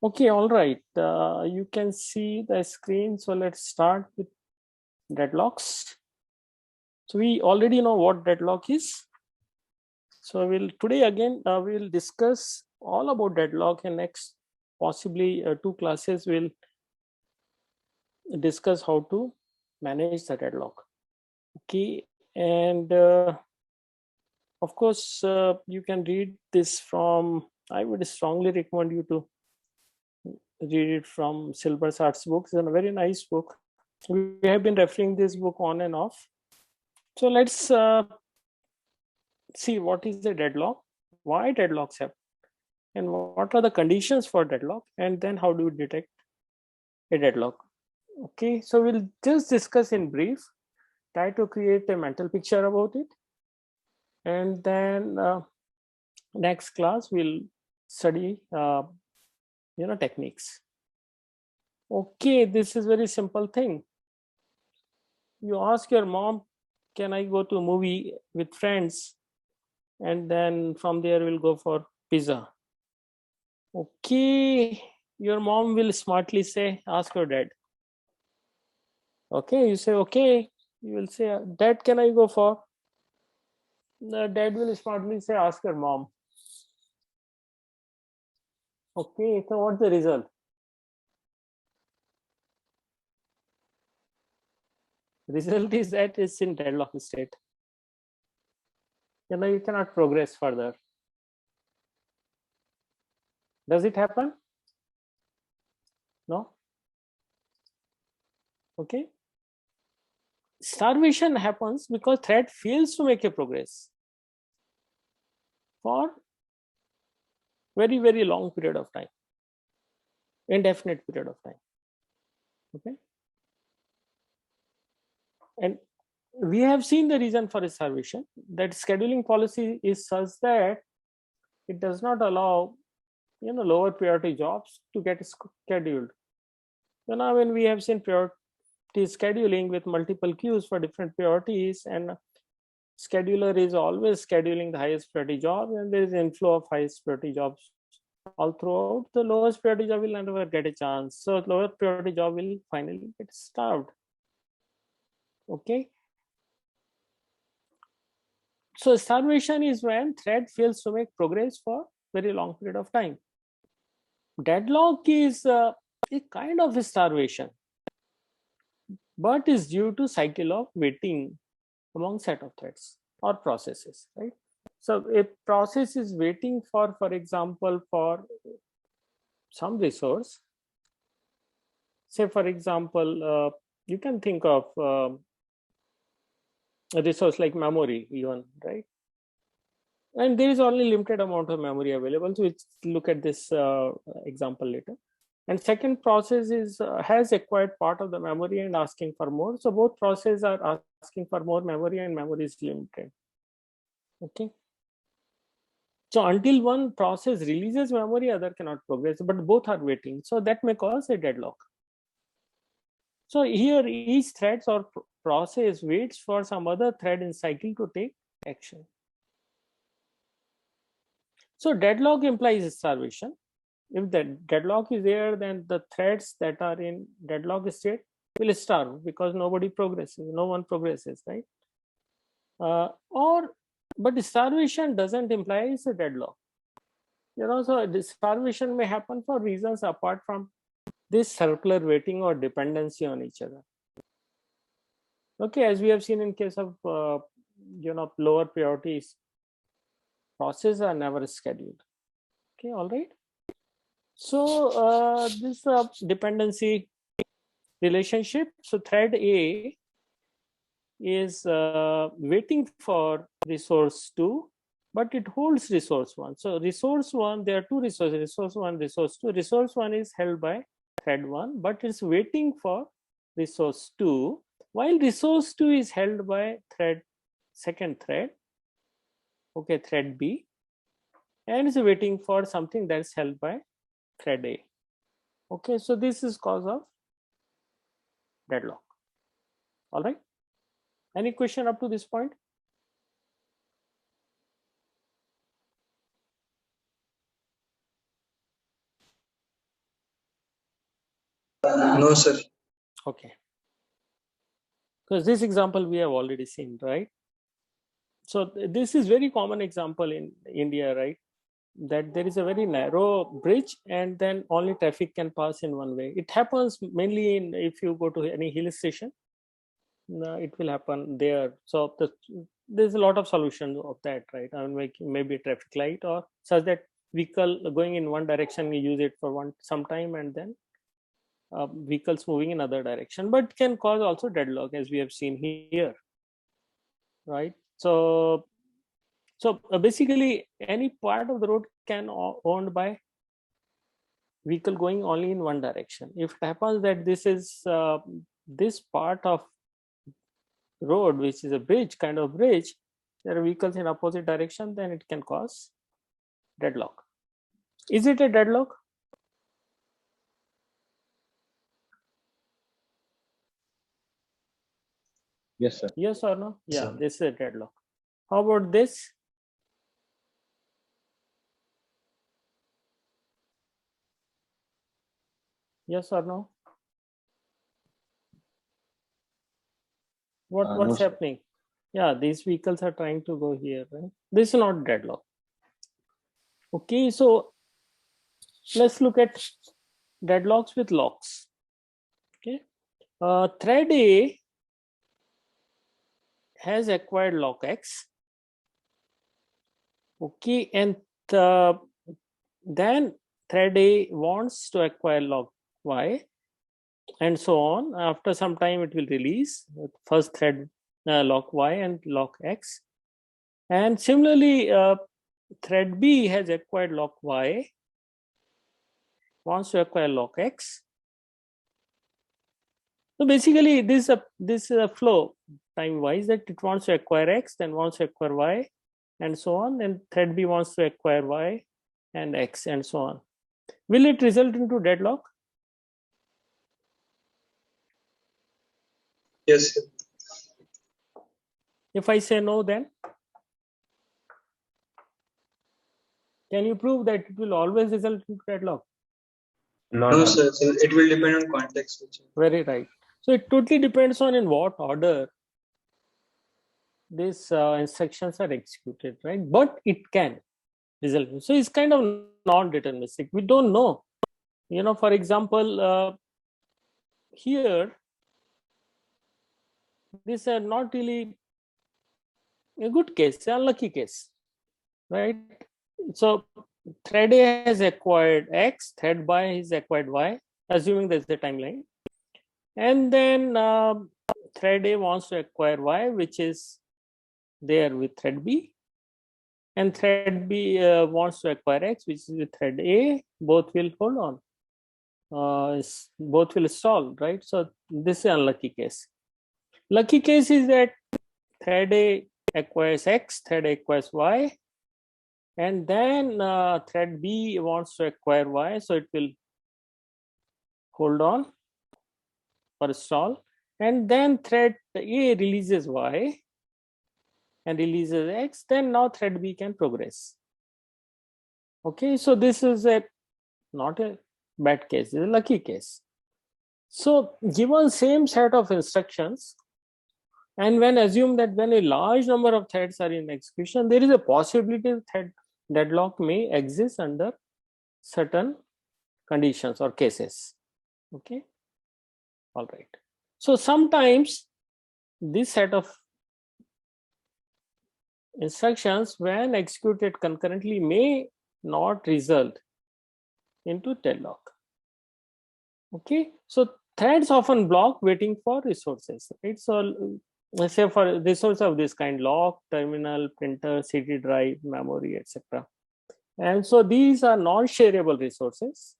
Okay, all right. You can see the screen. So let's start with deadlocks. So we already know what deadlock is. So we'll today again we'll discuss all about deadlock, and next possibly two classes will discuss how to manage the deadlock. Okay, and of course you can read this from. I would strongly recommend you to read it from Silber's Arts books. It's a very nice book. We have been referring this book on and off. So let's see what is the deadlock, why deadlocks happen, and what are the conditions for deadlock, and then how do we detect a deadlock. Okay, so we'll just discuss in brief, try to create a mental picture about it, and then next class we'll study techniques. Okay, this is very simple thing. You ask your mom, can I go to a movie with friends, and then from there we'll go for pizza. Okay, your mom will smartly say, ask your dad. Okay, you say, okay, you will say, dad, can I go for? The dad will smartly say, ask your mom. Okay, so what's the result? Result is that it's in deadlock state. You cannot progress further. Does it happen? No. Okay. Starvation happens because threat fails to make a progress for very, very long period of time, indefinite period of time. Okay. And we have seen the reason for starvation, that scheduling policy is such that it does not allow lower priority jobs to get scheduled. When we have seen priority scheduling with multiple queues for different priorities, and scheduler is always scheduling the highest priority job, and there is inflow of highest priority jobs all throughout, the lowest priority job will never get a chance. So lower priority job will finally get starved. Okay. So starvation is when thread fails to make progress for very long period of time. Deadlock is a kind of a starvation, but is due to cycle of waiting among set of threads or processes, right? So a process is waiting for example, for some resource. Say, for example, you can think of a resource like memory, even, right? And there is only limited amount of memory available. So let's look at this example later. And second process is has acquired part of the memory and asking for more. So both processes are asking for more memory, and memory is limited. Okay. So until one process releases memory, other cannot progress, but both are waiting. So that may cause a deadlock. So here each thread or process waits for some other thread in cycle to take action. So deadlock implies starvation. If the deadlock is there, then the threads that are in deadlock state will starve because nobody progresses, no one progresses, right? But starvation doesn't imply a deadlock. So starvation may happen for reasons apart from this circular waiting or dependency on each other. Okay, as we have seen in case of lower priorities, processes are never scheduled. Okay, all right. So this dependency relationship. So thread A is waiting for resource 2, but it holds resource 1. So resource 1, there are two resources, resource 1, resource 2. Resource 1 is held by thread 1, but it's waiting for resource 2, while resource 2 is held by second thread, okay, thread B, and is waiting for something that's held by thread A. Okay, so this is cause of deadlock. All right. Any question up to this point? No, sir. Okay. Because this example we have already seen, right? So this is very common example in India, right? That there is a very narrow bridge and then only traffic can pass in one way. It happens mainly in, if you go to any hill station, it will happen there. So there's a lot of solutions of that, right? I mean, maybe a traffic light or such that vehicle going in one direction, we use it for some time, and then vehicles moving in other direction, but can cause also deadlock, as we have seen here, right? So basically any part of the road can owned by vehicle going only in one direction. If it happens that this is this part of road, which is a bridge, kind of bridge, there are vehicles in opposite direction, then it can cause deadlock. Is it a deadlock? Yes, sir. Yes or no? Yeah, Sir. this is a deadlock. How about this? Yes or no? What's No, sir. happening? Yeah, these vehicles are trying to go here, right? This is not deadlock. Okay, so let's look at deadlocks with locks. Okay, thread A has acquired lock X. Okay, and then thread A wants to acquire lock Y, and so on. After some time, it will release first thread lock Y and lock X. And similarly, thread B has acquired lock Y, wants to acquire lock X. So basically, this is a flow time-wise, that it wants to acquire X, then wants to acquire Y, and so on. And thread B wants to acquire Y and X, and so on. Will it result into deadlock? Yes, sir. If I say no, then can you prove that it will always result into deadlock? No, sir. So it will depend on context. Very right. So it totally depends on in what order these instructions are executed, right? But it can result. So it's kind of non-deterministic. We don't know. You know, for example, here, this is not really a good case, an unlucky case, right? So thread A has acquired X, thread B has acquired Y, assuming there's the timeline. And then thread A wants to acquire Y, which is there with thread B. And thread B wants to acquire X, which is with thread A. Both will hold on. Both will stall, right? So this is an unlucky case. Lucky case is that thread A acquires X, thread A acquires Y, and then thread B wants to acquire Y, so it will hold on or stall, and then thread A releases Y and releases X, then now thread B can progress. Okay, so this is not a bad case, it's a lucky case. So given same set of instructions, and when assume that when a large number of threads are in execution, there is a possibility that deadlock may exist under certain conditions or cases. Okay, all right. So sometimes this set of instructions, when executed concurrently, may not result into deadlock. Okay, so threads often block waiting for resources, right? So let's say for resource of this kind, lock, terminal, printer, CD drive, memory, etc. And so these are non-shareable resources.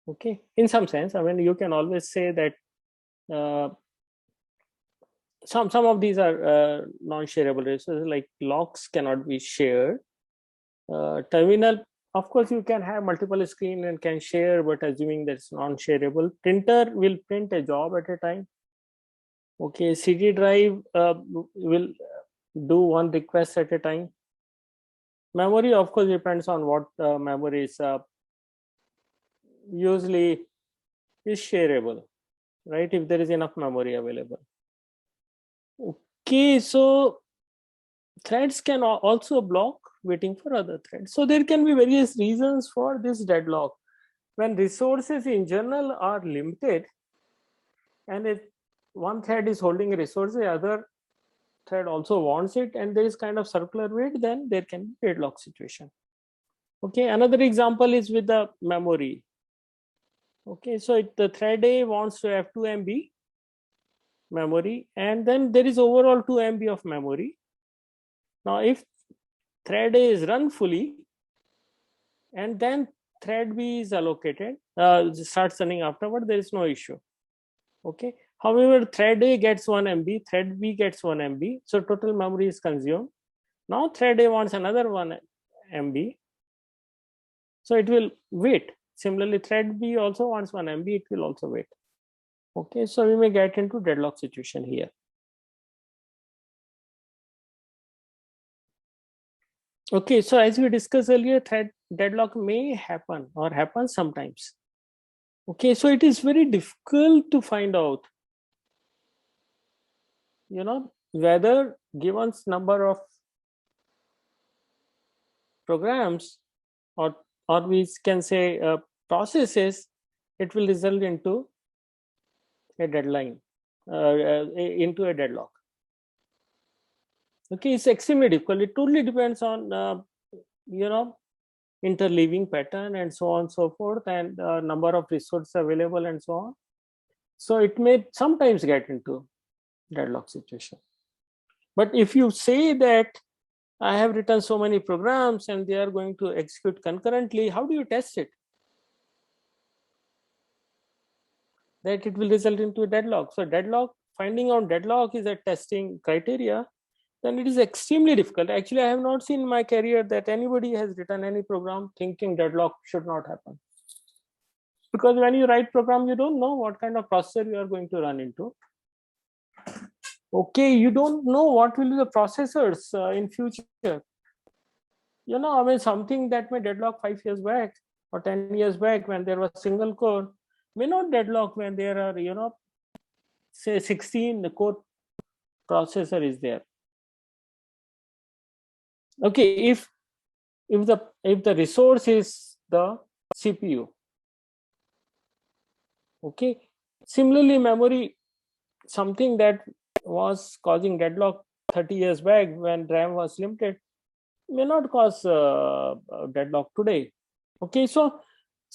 Okay, in some sense, I mean, you can always say that some of these are non-shareable resources, like locks cannot be shared. Terminal, of course, you can have multiple screen and can share, but assuming that's non-shareable. Printer will print a job at a time. Okay, CD drive will do one request at a time. Memory, of course, depends on what memory is usually is shareable, right? If there is enough memory available. Okay, so threads can also block waiting for other threads. So there can be various reasons for this deadlock. When resources in general are limited, and if one thread is holding a resource, the other thread also wants it, and there is kind of circular wait, then there can be deadlock situation. Okay, another example is with the memory. Okay, so the thread A wants to have 2 MB memory, and then there is overall 2 MB of memory. Now, if thread A is run fully, and then thread B is allocated, starts running afterward, there is no issue. Okay. However, thread A gets 1 MB, thread B gets 1 MB, so total memory is consumed. Now thread A wants another 1 MB, so it will wait. Similarly, thread B also wants 1 MB, it will also wait. Okay, so we may get into deadlock situation here. Okay, so as we discussed earlier, thread deadlock may happen or happens sometimes. Okay, so it is very difficult to find out, whether given number of programs or we can say processes, it will result into a deadline, into a deadlock. Okay, it's extremely difficult. It totally depends on interleaving pattern and so on and so forth, and number of resources available and so on. So it may sometimes get into deadlock situation. But if you say that I have written so many programs and they are going to execute concurrently, how do you test it? That it will result into a deadlock. So deadlock, finding out deadlock is a testing criteria, then it is extremely difficult. Actually, I have not seen in my career that anybody has written any program thinking deadlock should not happen. Because when you write program, you don't know what kind of processor you are going to run into. Okay, you don't know what will be the processors in future. I mean, something that may deadlock 5 years back or 10 years back when there was single core may not deadlock when there are, say 16 the core processor is there. Okay, if the resource is the CPU. Okay, similarly memory, something that was causing deadlock 30 years back when RAM was limited may not cause deadlock today. Okay, so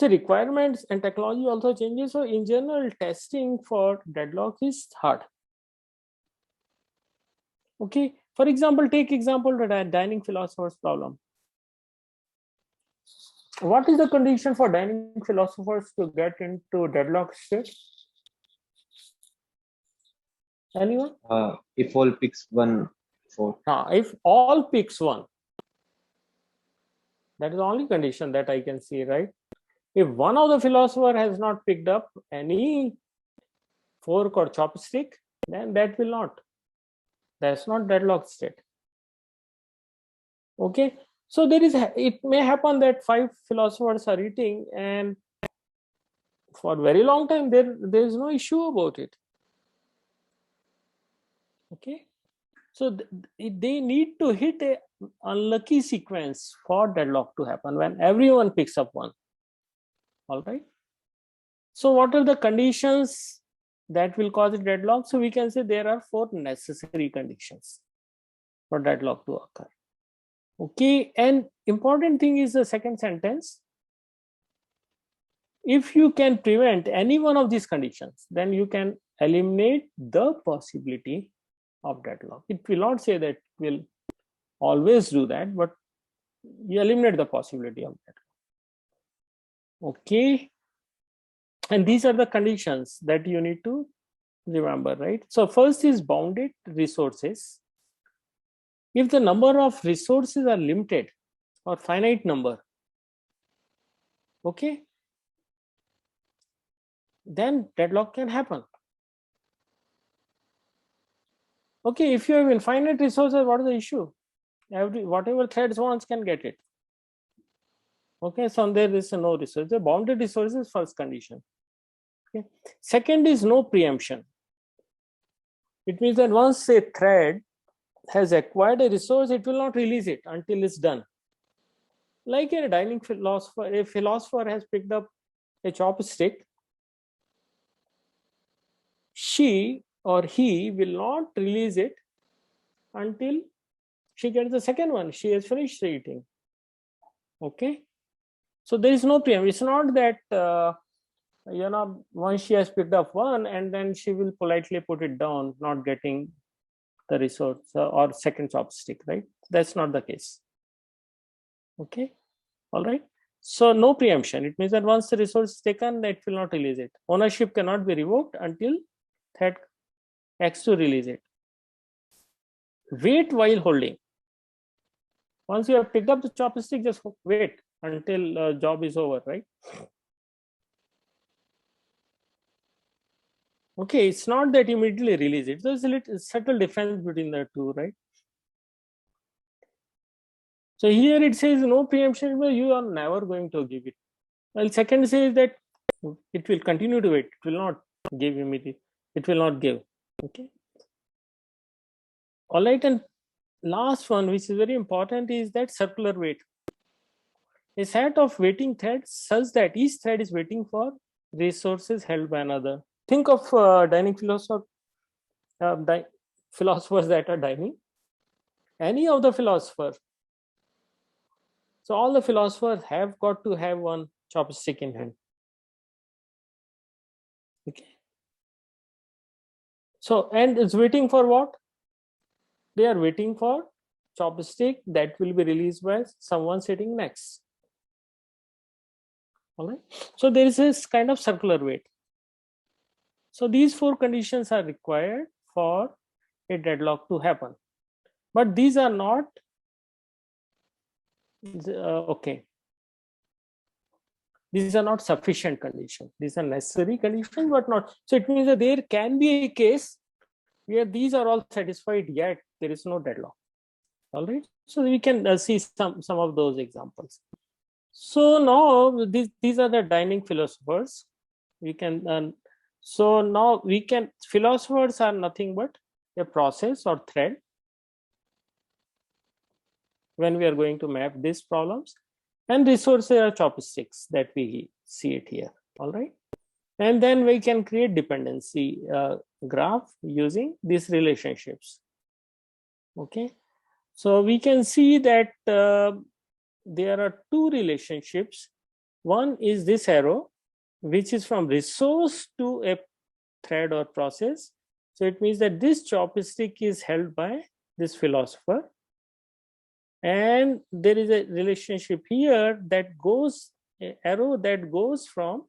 requirements and technology also changes. So in general, testing for deadlock is hard. Okay, for example, take example the dining philosophers problem. What is the condition for dining philosophers to get into deadlock state? Anyone? If all picks 1, 4. If all picks 1, that is the only condition that I can see, right? If one of the philosopher has not picked up any fork or chopstick, then that will not. That's not deadlock state. Okay, so it may happen that 5 philosophers are eating, and for a very long time there is no issue about it. Okay, so they need to hit a unlucky sequence for deadlock to happen when everyone picks up 1. All right, so what are the conditions that will cause a deadlock? So we can say there are 4 necessary conditions for deadlock to occur. Okay, and important thing is the second sentence. If you can prevent any one of these conditions, then you can eliminate the possibility of deadlock. It will not say that it will always do that, but you eliminate the possibility of deadlock. Okay, and these are the conditions that you need to remember, right? So first is bounded resources. If the number of resources are limited or finite number, okay, then deadlock can happen. Okay, if you have infinite resources, what is the issue? Whatever threads wants can get it. Okay, so there is no resource. The bounded resources first condition. Okay. Second is no preemption. It means that once a thread has acquired a resource, it will not release it until it's done. Like a dining philosopher, a philosopher has picked up a chopstick, she or he will not release it until she gets the second one. She has finished eating. Okay. So there is no preemption. It's not that, once she has picked up one and then she will politely put it down, not getting the resource or second chopstick, right? That's not the case. Okay. All right. So no preemption. It means that once the resource is taken, it will not release it. Ownership cannot be revoked until that acts to release it. Wait while holding. Once you have picked up the chopstick, just wait until job is over, right? Okay, it's not that immediately release it. There's a little subtle difference between the two, right? So here it says no preemption, but you are never going to give it. Well, second says that it will continue to wait. It will not give immediately. It will not give. Okay. All right, and last one, which is very important, is that circular wait. A set of waiting threads such that each thread is waiting for resources held by another. Think of dining philosophers that are dining. Any of the philosophers. So all the philosophers have got to have one chopstick in hand. Okay. So, and it's waiting for what? They are waiting for chopstick that will be released by someone sitting next. All right. So there is this kind of circular wait. So these four conditions are required for a deadlock to happen, but these are not okay. These are not sufficient conditions. These are necessary conditions, but not. So it means that there can be a case where these are all satisfied, yet there is no deadlock. All right. So we can see some of those examples. So now these are the dining philosophers. We can so now we can, philosophers are nothing but a process or thread when we are going to map these problems, and resources are chopsticks that we see it here. All right. And then we can create dependency graph using these relationships. Okay. So we can see that there are two relationships. One is this arrow, which is from resource to a thread or process. So it means that this chopstick is held by this philosopher. And there is a relationship here that goes, an arrow that goes from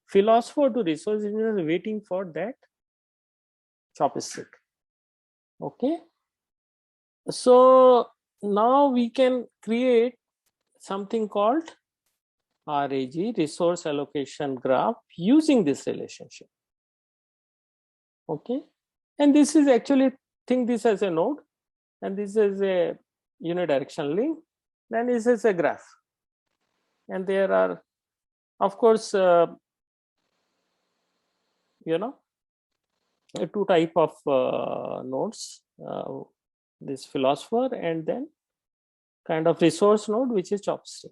philosopher to resource, is waiting for that chopstick. Okay. So now we can create something called RAG, resource allocation graph, using this relationship. Okay. And this is actually, think this as a node, and this is a unidirectional link, then this is a graph. And there are, of course, two type of nodes, this philosopher and then kind of resource node, which is chopstick.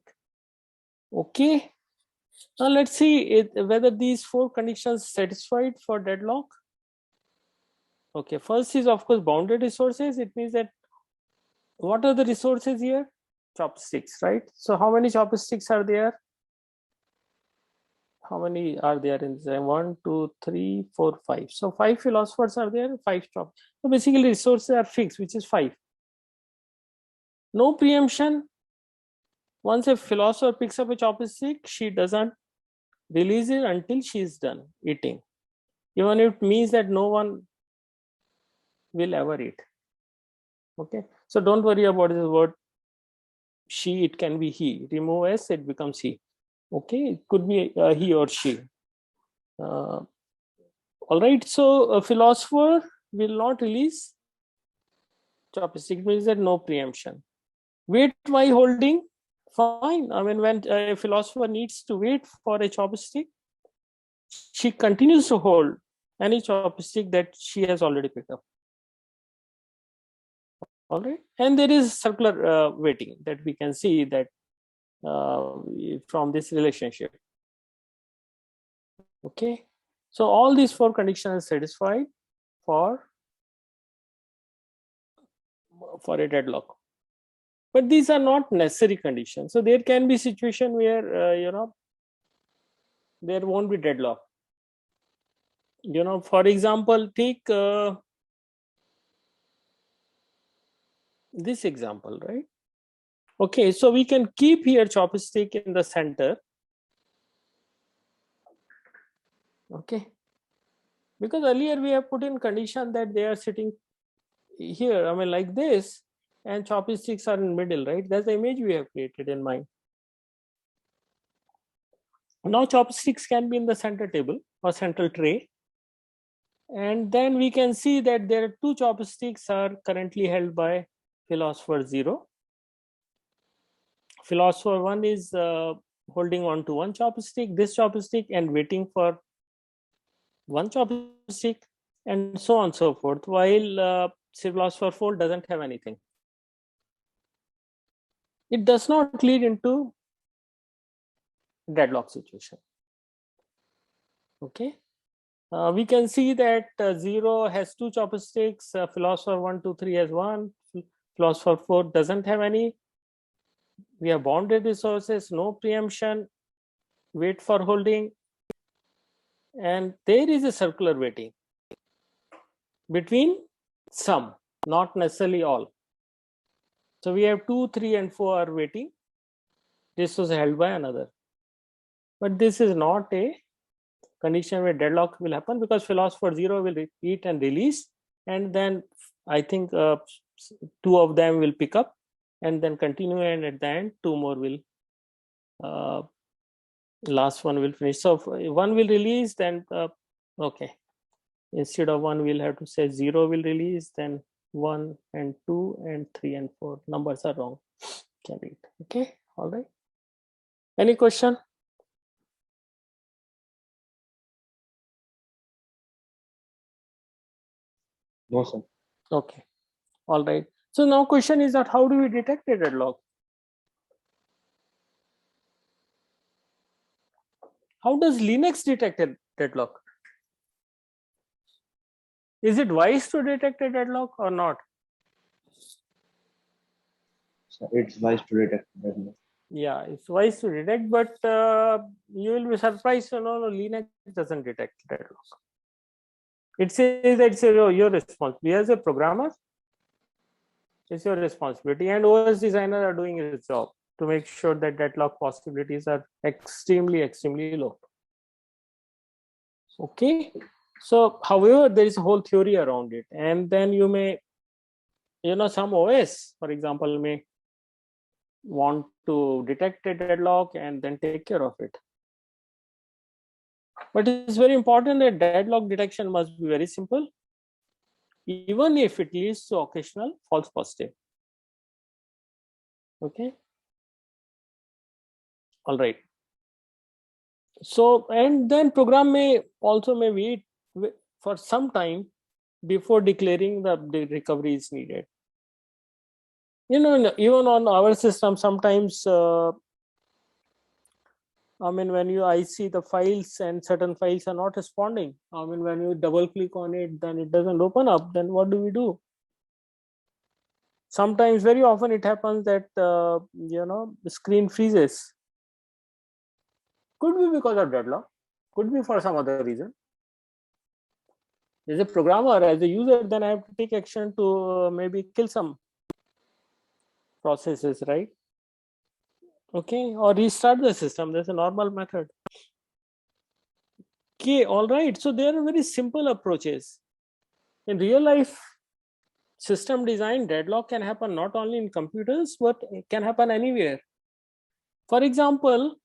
Okay. Now let's see whether these four conditions satisfied for deadlock. Okay, first is of course bounded resources. It means that what are the resources here? Chopsticks, right? So how many chopsticks are there? How many are there in this? 1, 2, 3, 4, 5. So 5 philosophers are there, 5 chop. So basically resources are fixed, which is 5. No preemption. Once a philosopher picks up a chopstick, she doesn't release it until she is done eating. Even if it means that no one will ever eat. Okay. So don't worry about this word she, it can be he. Remove s, it becomes he. Okay, it could be he or she. All right, so a philosopher will not release chopstick, means that no preemption. Wait while holding, Fine. I mean, when a philosopher needs to wait for a chopstick, she continues to hold any chopstick that she has already picked up. All right. And there is circular waiting that we can see that from this relationship. Okay. So all these four conditions are satisfied for a deadlock. But these are not necessary conditions. So there can be situation where there won't be deadlock. For example, take this example, right? Okay, so we can keep here chopstick in the center. Okay, because earlier we have put in condition that they are sitting here, I mean like this, and chopsticks are in middle, right? That's the image we have created in mind. Now chopsticks can be in the center table or central tray, and then we can see that there are two chopsticks are currently held by philosopher 0. Philosopher 1 is holding on to one chopstick, this chopstick, and waiting for one chopstick, and so on and so forth, while philosopher 4 doesn't have anything. It does not lead into deadlock situation. Okay, we can see that 0 has two chopsticks, philosopher 1, 2, 3 has one, philosopher 4 doesn't have any. We have bounded resources, no preemption, wait for holding, and there is a circular waiting between some, not necessarily all. So we have 2, 3, and 4 are waiting. This was held by another. But this is not a condition where deadlock will happen, because philosopher 0 will repeat and release, and then I think 2 of them will pick up and then continue, and at the end 2 more will last one will finish. So one will release, then okay, instead of 1 we'll have to say 0 will release, then 1 and 2 and 3 and 4. Numbers are wrong, can read. Okay, all right. Any question? No, sir. Okay, all right. So now question is that how do we detect a deadlock? How does Linux detect a deadlock? Is it wise to detect a deadlock or not? So it's wise to detect deadlock. Yeah, it's wise to detect, but you will be surprised. No, Linux doesn't detect deadlock. It says that it's your responsibility as a programmer. It's your responsibility, and OS designers are doing its job to make sure that deadlock possibilities are extremely low. Okay, so however, there is a whole theory around it, and then you may, some OS, for example, may want to detect a deadlock and then take care of it. But it's very important that deadlock detection must be very simple, even if it leads to occasional false positive. Okay, all right. So, and then program may wait for some time before declaring the recovery is needed. Even on our system, sometimes when I see the files and certain files are not responding, when you double click on it, then it doesn't open up. Then what do we do? Sometimes, very often, it happens that the screen freezes. Could be because of deadlock. Could be for some other reason. As a programmer, as a user, then I have to take action to maybe kill some processes, right? Okay, or restart the system. That's a normal method. Okay, all right. So there are very simple approaches. In real life system design, deadlock can happen not only in computers, but it can happen anywhere. For example,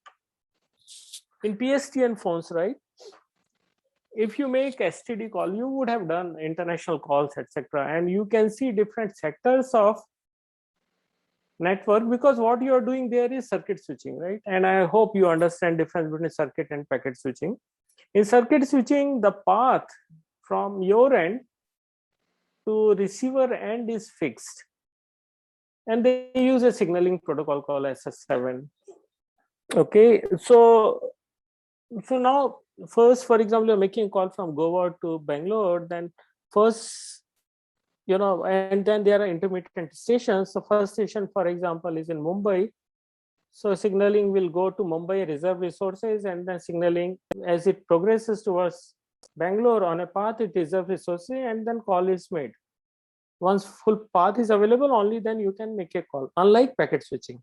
in PSTN phones, right? If you make STD call, you would have done international calls, etc. And you can see different sectors of network, because what you are doing there is circuit switching, right? And I hope you understand difference between circuit and packet switching. In circuit switching, the path from your end to receiver end is fixed, and they use a signaling protocol called SS7. Okay, so now first, for example, you're making a call from Goa to Bangalore, then first, and then there are intermittent stations. So first station, for example, is in Mumbai. So signaling will go to Mumbai reserve resources, and then signaling as it progresses towards Bangalore on a path, it reserve resources, and then call is made. Once full path is available, only then you can make a call, unlike packet switching.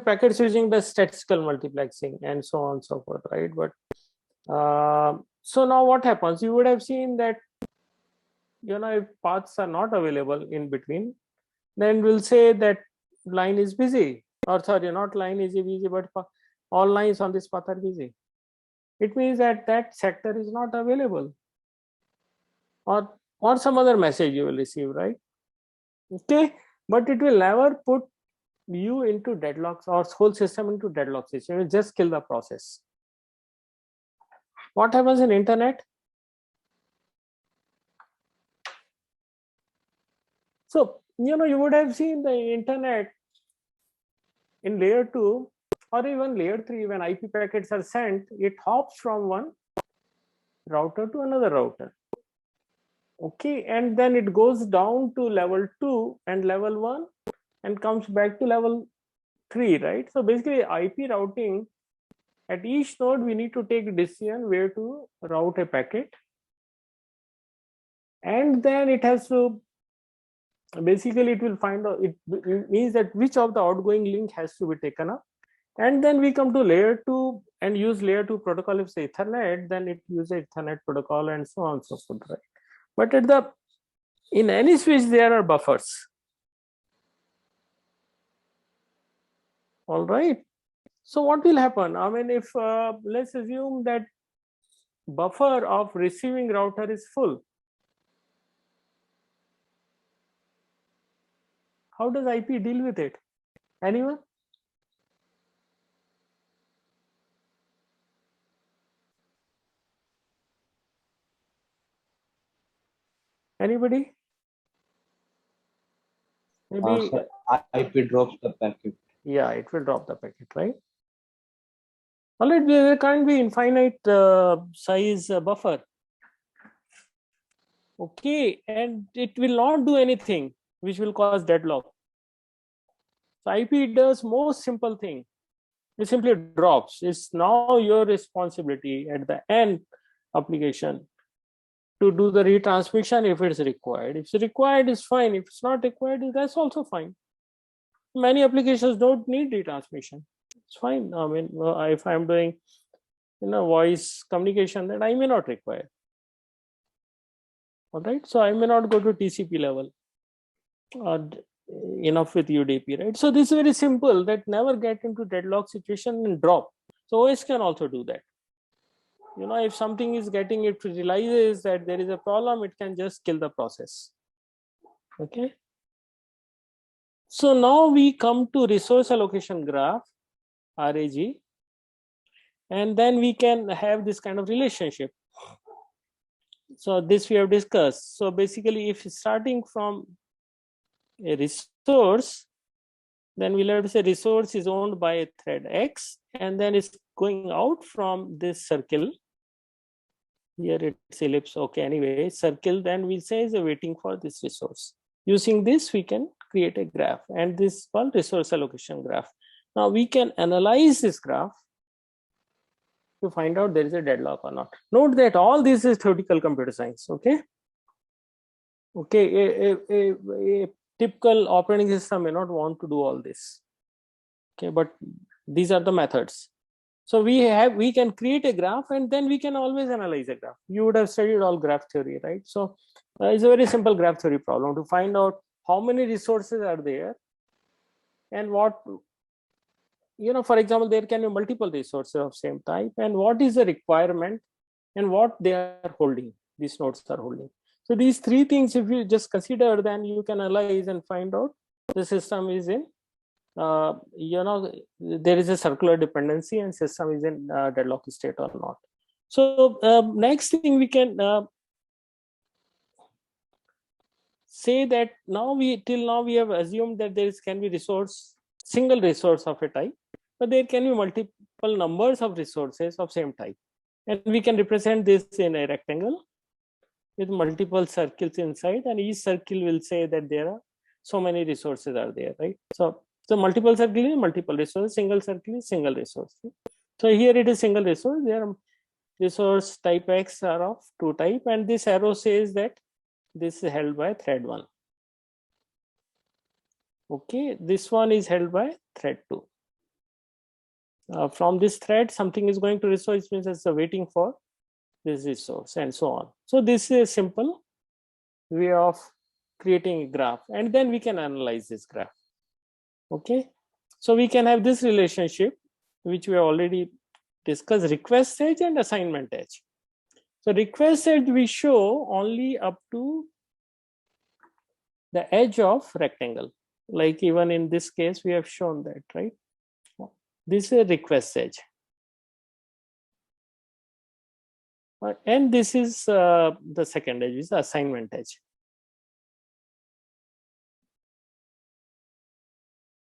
Packet switching does statistical multiplexing and so on and so forth, right? But so now what happens? You would have seen that, if paths are not available in between, then we'll say that line is busy, or sorry, not line is busy, but all lines on this path are busy. It means that that sector is not available, or some other message you will receive, right? Okay, but it will never put you into deadlocks or whole system into deadlock situation. It will just kill the process. What happens in internet? So, you would have seen the internet in layer 2 or even layer 3, when IP packets are sent, it hops from one router to another router. Okay, and then it goes down to level 2 and level 1 and comes back to level 3, right? So basically IP routing, at each node we need to take a decision where to route a packet, and then it has to, basically it will find out, it means that which of the outgoing link has to be taken up, and then we come to layer 2 and use layer 2 protocol. If it's Ethernet, then it uses Ethernet protocol and so on and so forth, right? But in any switch there are buffers. All right, so what will happen? I mean, if let's assume that buffer of receiving router is full, how does IP deal with it? Anyone? Anybody? Maybe. So IP drops the packet. Yeah, it will drop the packet, right? All right, there can't be infinite size buffer. Okay, and it will not do anything which will cause deadlock. So IP does most simple thing. It simply drops. It's now your responsibility at the end application to do the retransmission if it's required. If it's required, it's fine. If it's not required, that's also fine. Many applications don't need retransmission. It's fine. I mean, if I'm doing, voice communication, that I may not require. All right, so I may not go to TCP level or enough with UDP, right? So this is very simple, that never get into deadlock situation and drop. So OS can also do that. If something is getting, it realizes that there is a problem, it can just kill the process. Okay. So now we come to resource allocation graph, RAG, and then we can have this kind of relationship. So this we have discussed. So basically, if starting from a resource, then we'll have to say resource is owned by a thread X, and then it's going out from this circle. Here it's ellipse. Okay, anyway, circle, then we'll say is waiting for this resource. Using this, we can create a graph, and this is called resource allocation graph. Now we can analyze this graph to find out there is a deadlock or not. Note that all this is theoretical computer science. Okay. Okay, a typical operating system may not want to do all this. Okay, but these are the methods. So we can create a graph, and then we can always analyze a graph. You would have studied all graph theory, right? So it's a very simple graph theory problem to find out how many resources are there, and what, for example, there can be multiple resources of same type, and what is the requirement and what they are holding, these nodes are holding. So these three things, if you just consider, then you can analyze and find out the system is in, there is a circular dependency and system is in deadlock state or not. So next thing we can say that till now we have assumed that there can be single resource of a type, but there can be multiple numbers of resources of same type, and we can represent this in a rectangle with multiple circles inside, and each circle will say that there are so many resources are there, right? So multiple circle is multiple resources, single circle is single resource. So here it is single resource. There are resource type X are of 2 type, and this arrow says that this is held by thread 1. Okay, this one is held by thread 2. From this thread, something is going to resource, means it's waiting for this resource, and so on. So this is a simple way of creating a graph, and then we can analyze this graph. Okay, so we can have this relationship, which we already discussed, request edge and assignment edge. So request edge we show only up to the edge of rectangle. Like even in this case, we have shown that, right? This is a request edge. And this is the second edge, is the assignment edge.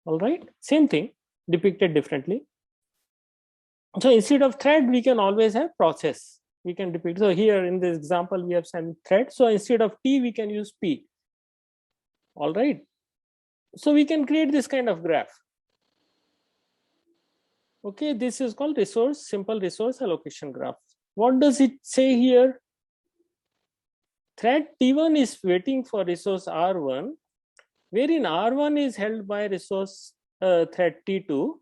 All right, same thing depicted differently. So instead of thread, we can always have process. We can depict. So here in this example, we have some thread. So instead of T, we can use P. All right. So we can create this kind of graph. Okay, this is called simple resource allocation graph. What does it say here? Thread T1 is waiting for resource R1, wherein R1 is held by resource thread T2,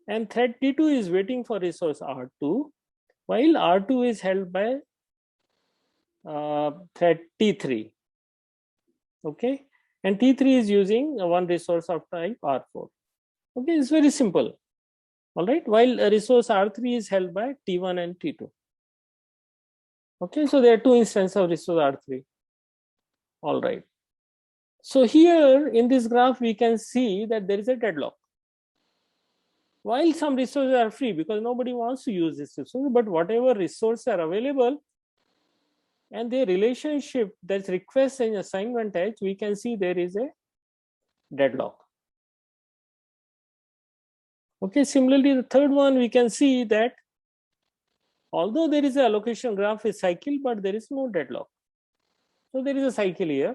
and thread T2 is waiting for resource R2, while R2 is held by thread T3. Okay, and T3 is using one resource of type R4. Okay, it's very simple. All right, while a resource R3 is held by T1 and T2. Okay, so there are 2 instances of resource R3. All right. So here in this graph, we can see that there is a deadlock. While some resources are free because nobody wants to use this resource, but whatever resources are available and their relationship, that's request and assignment edge, we can see there is a deadlock. Okay, similarly, the third one, we can see that although there is an allocation graph is cycle, but there is no deadlock. So there is a cycle here,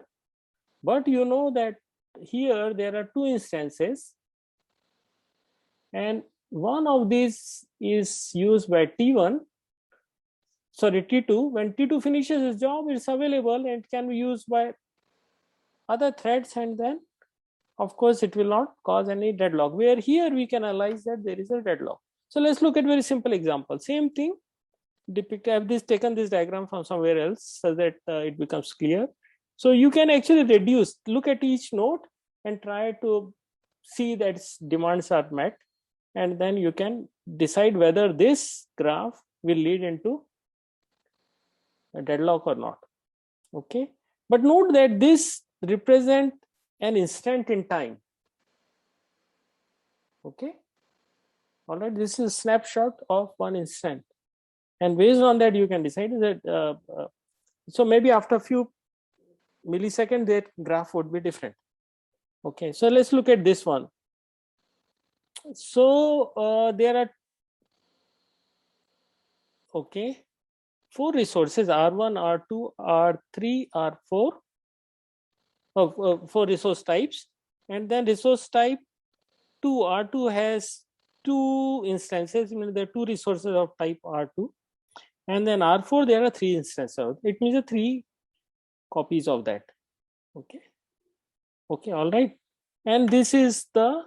but you know that here there are 2 instances, and one of these is used by T1, sorry, T2. When T2 finishes its job, it's available and it can be used by other threads, and then of course it will not cause any deadlock, where here we can analyze that there is a deadlock. So let's look at very simple example. Same thing depicted. I have taken this diagram from somewhere else so that it becomes clear. So you can actually look at each node and try to see that its demands are met, and then you can decide whether this graph will lead into a deadlock or not. Okay, but note that this represents an instant in time. Okay, all right, this is a snapshot of one instant, and based on that you can decide that so maybe after a few milliseconds that graph would be different. Okay, so let's look at this one. So there are 4 resources, R1, R2, R3, R4, 4 resource types, and then resource type 2, R2 has 2 instances, meaning there are 2 resources of type R2, and then R4 there are 3 instances. It means 3 copies of that. Okay, all right, and this is the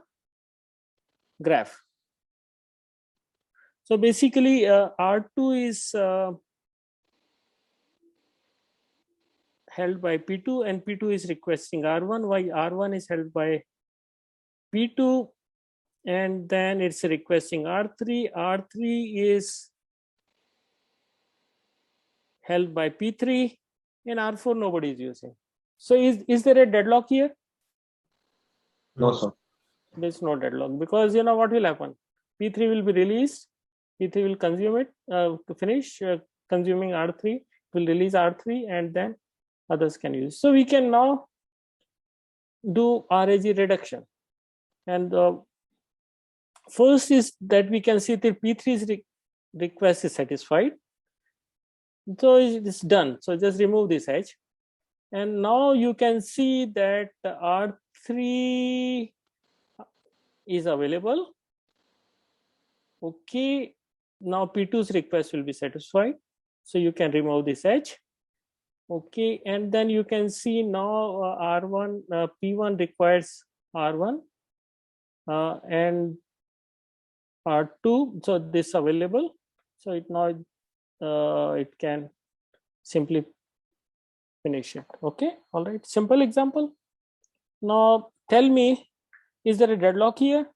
graph. So basically R2 is held by P2, and P2 is requesting R1, while R1 is held by P2, and then it's requesting R3. R3 is held by P3, and R4 nobody is using. So is there a deadlock here? No, sir. There's no deadlock, because you know what will happen. P3 will be released. P3 will consume it to finish consuming R3, will release R3, and then others can use. So we can now do RAG reduction. And first is that we can see that P3's request is satisfied. So it's done. So just remove this edge. And now you can see that R3 is available. Okay. Now P2's request will be satisfied. So you can remove this edge. Okay. And then you can see now R1, P1 requires R1 and R2. So this available. So it now it can simply finish it. Okay. All right. Simple example. Now tell me, is there a deadlock here?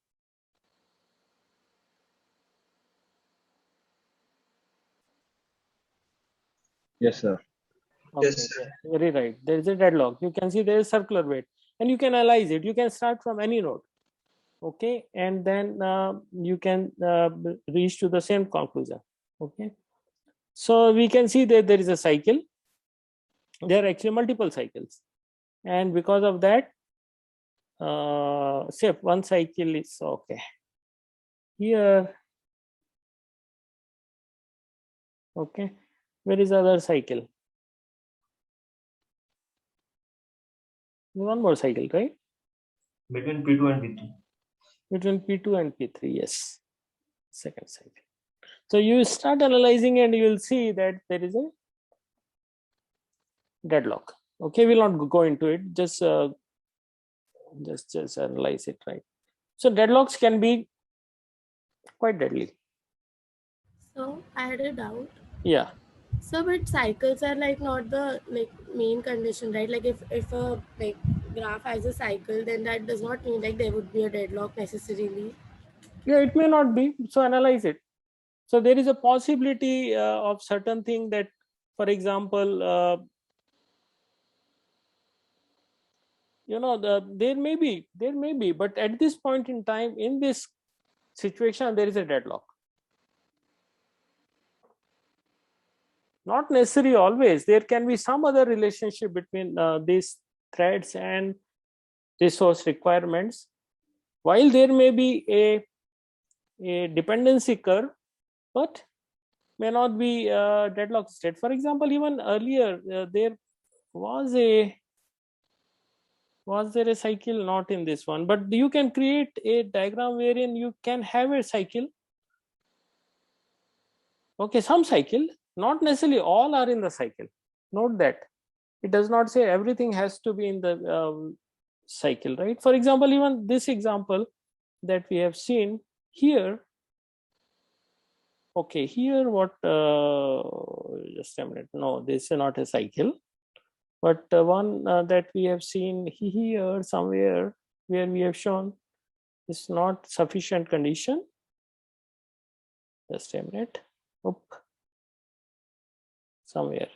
Yes, sir. Okay, Yes, sir. very right. There is a deadlock. You can see there is circular weight, and you can analyze it. You can start from any node, okay, and then you can reach to the same conclusion. Okay, so we can see that there is a cycle. There are actually multiple cycles, and because of that, say one cycle is okay. Here, okay, where is other cycle? One more cycle, right? Between P2 and P3. Between P2 and P3, yes. Second cycle. So you start analyzing and you will see that there is a deadlock. Okay, we'll not go into it. Just analyze it, right? So deadlocks can be quite deadly. So I had a doubt. Yeah. So, but cycles are like not the like main condition, right? Like if a like graph has a cycle, then that does not mean like there would be a deadlock necessarily. Yeah, it may not be. So analyze it. So there is a possibility of certain thing that, for example, there may be, but at this point in time, in this situation, there is a deadlock. Not necessarily always. There can be some other relationship between these threads and resource requirements. While there may be a dependency curve, but may not be a deadlock state. For example, even earlier there was there a cycle, not in this one, but you can create a diagram wherein you can have a cycle. Okay, some cycle, not necessarily all are in the cycle. Note that it does not say everything has to be in the cycle, right? For example, even this example that we have seen here. Okay, here what? Just a minute. No, this is not a cycle, but one that we have seen here somewhere where we have shown is not sufficient condition. Just a minute. Oop. Somewhere.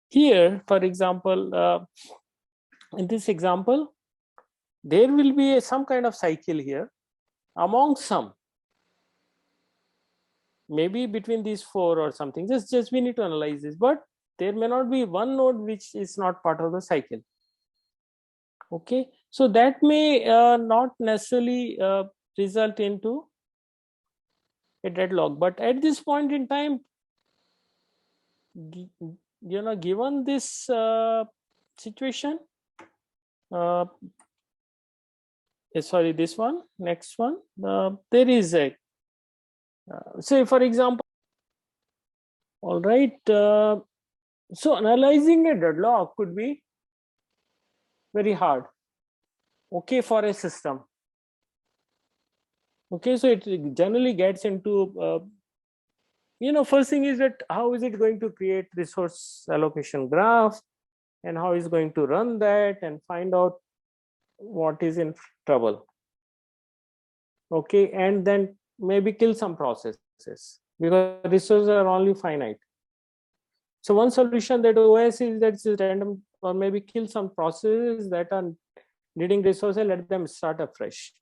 Here, for example, in this example, there will be some kind of cycle here among some, maybe between these four or something. Just we need to analyze this, but there may not be one node which is not part of the cycle. Okay, so that may not necessarily result into a deadlock, but at this point in time, given this situation, sorry, this one, next one, there is a say, for example, all right, so analyzing a deadlock could be very hard, okay, for a system. Okay, so it generally gets into first thing is that how is it going to create resource allocation graph, and how is going to run that and find out what is in trouble. Okay, and then maybe kill some processes because resources are only finite. So one solution that OS is that it's random, or maybe kill some processes that are needing resources, let them start afresh.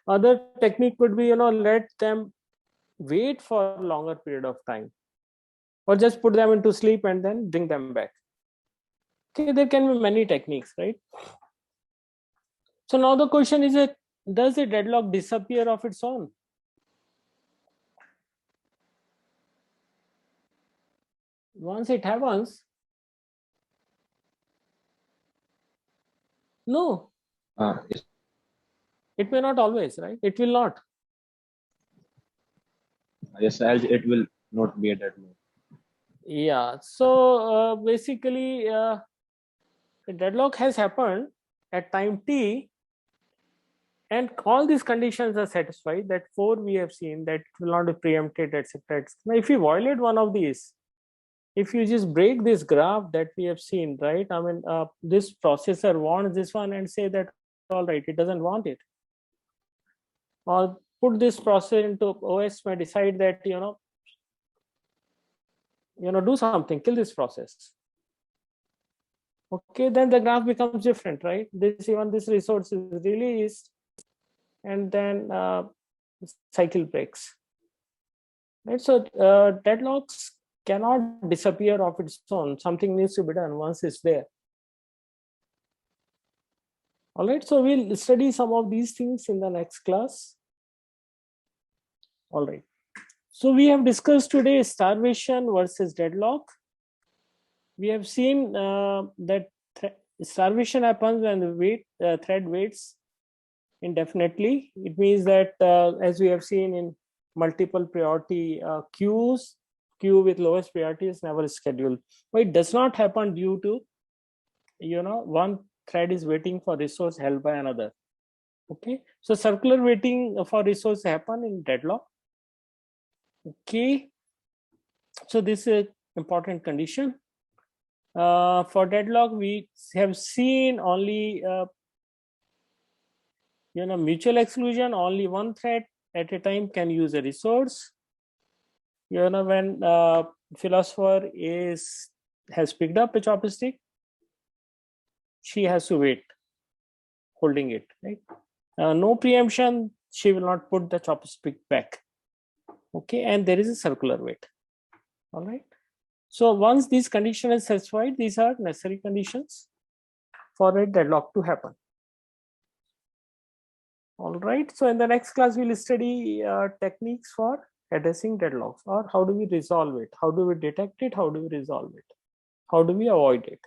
Other technique could be, let them wait for a longer period of time, or just put them into sleep and then bring them back. Okay, there can be many techniques, right? So now the question is, does a deadlock disappear of its own? Once it happens, no, Yes. it may not always, right? It will not. Yes, as it will not be a deadlock. Yeah, so basically a deadlock has happened at time t, and all these conditions are satisfied. That 4 we have seen, that it will not be preempted, etc. Now if you violate one of these, if you just break this graph that we have seen, right? I mean, this processor wants this one and say that, all right, it doesn't want it. Or put this process into OS may decide that, do something, kill this process. Okay, then the graph becomes different, right? Even this resource is released, and then cycle breaks. Right, so deadlocks cannot disappear of its own. Something needs to be done once it's there. All right, so we'll study some of these things in the next class. All right, so we have discussed today starvation versus deadlock. We have seen that starvation happens when the thread waits indefinitely. It means that as we have seen in multiple priority queues, queue with lowest priority is never scheduled. But it does not happen due to, one thread is waiting for resource held by another. Okay, so circular waiting for resource happen in deadlock. Okay, so this is an important condition. For deadlock, we have seen only mutual exclusion. Only one thread at a time can use a resource. When philosopher has picked up a chopstick, she has to wait holding it, right? No preemption, she will not put the chopstick back. Okay, and there is a circular wait. All right, so once these conditions are satisfied, these are necessary conditions for a deadlock to happen. All right, so in the next class we'll study techniques for addressing deadlocks, or how do we resolve it, how do we detect it, how do we resolve it, how do we avoid it.